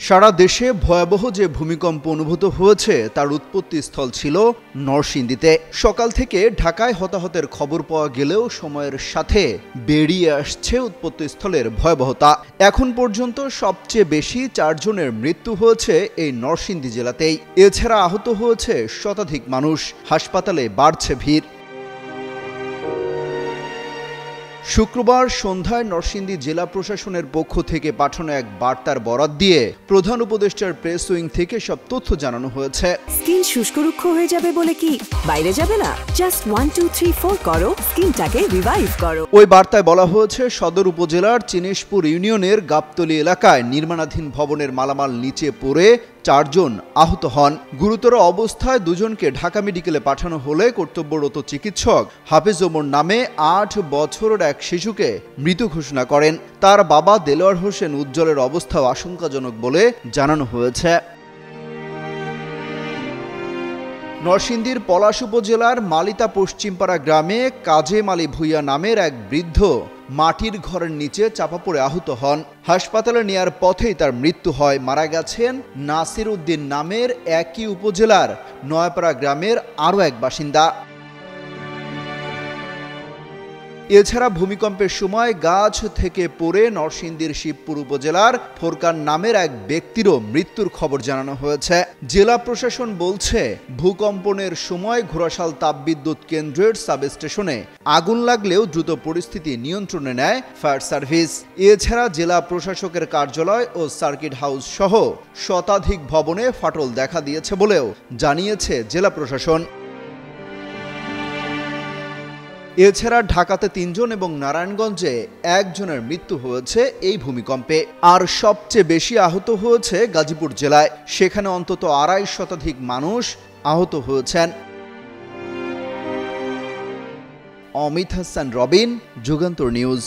সারা দেশে ভয়াবহ যে ভূমিকম্প অনুভূত হয়েছে তার উৎপত্তিস্থল ছিল নরসিংদীতে। সকাল থেকে ঢাকায় হতাহতের খবর পাওয়া গেলেও সময়ের সাথে বেরিয়ে আসছে উৎপত্তিস্থলের ভয়াবহতা। এখন পর্যন্ত সবচেয়ে বেশি 4 জনের মৃত্যু হয়েছে এই নরসিংদী জেলাতেই। এছাড়া আহত হয়েছে শতাধিক মানুষ। হাসপাতালে বাড়ছে ভিড়। শুক্রবার সন্ধ্যায় নরসিংদী জেলা প্রশাসনের পক্ষ থেকে পাঠানো এক বার্তার বরাত দিয়ে প্রধান উপদেষ্টার প্রেস উইং থেকে সব তথ্য জানানো হয়েছে। স্কিন শুষ্করুক্ষ হয়ে যাবে বলে কি বাইরে যাবে না? জাস্ট 1 2 3 4 করো, স্কিনটাকে রিভাইভ করো। ওই বার্তায় বলা হয়েছে, সদর উপজেলার চিনেশপুর ইউনিয়নের গাবতলী এলাকায় নির্মাণাধীন ভবনের মালামাল নিচে পড়ে 4 জন আহত হন। গুরুতর অবস্থায় 2 জনকে ঢাকা মেডিকেলে পাঠানো হলে কর্তব্যরত চিকিৎসক হাফেজ ওমর নামে 8 বছরের এক শিশুকে মৃত ঘোষণা করেন। তার বাবা দেলোয়ার হোসেন উজ্জ্বলের অবস্থাও আশঙ্কাজনক বলে জানানো হয়েছে। নরসিংদীর পলাশ উপজেলার মালিতা পশ্চিমপাড়া গ্রামে কাজেম আলী ভুইয়া নামের এক বৃদ্ধ মাটির ঘরের নিচে চাপা পড়ে আহত হন। হাসপাতালে নেয়ার পথেই তার মৃত্যু হয়। মারা গেছেন নাসির উদ্দিন নামের একই উপজেলার নয়াপাড়া গ্রামের আরও এক বাসিন্দা। এছাড়া ভূমিকম্পের সময় গাছ থেকে পড়ে নরসিংদীর শিবপুর উপজেলার ফোরকান নামের এক ব্যক্তিরও মৃত্যুর খবর জানানো হয়েছে। জেলা প্রশাসন বলছে, ভূকম্পনের সময় ঘোড়াশাল তাপবিদ্যুৎ কেন্দ্রের সাবস্টেশনে আগুন লাগলেও দ্রুত পরিস্থিতি নিয়ন্ত্রণে নেয় ফায়ার সার্ভিস। এছাড়া জেলা প্রশাসকের কার্যালয় ও সার্কিট হাউস সহ শতাধিক ভবনে ফাটল দেখা দিয়েছে বলেও জানিয়েছে জেলা প্রশাসন। এছাড়া ঢাকাতে 3 জন এবং নারায়ণগঞ্জে 1 জনের মৃত্যু হয়েছে এই ভূমিকম্পে। আর সবচেয়ে বেশি আহত হয়েছে গাজীপুর জেলায়। সেখানে অন্তত 2.5 শতাধিক মানুষ আহত হয়েছেন। অমিত হাসান রবিন, যুগান্তর নিউজ।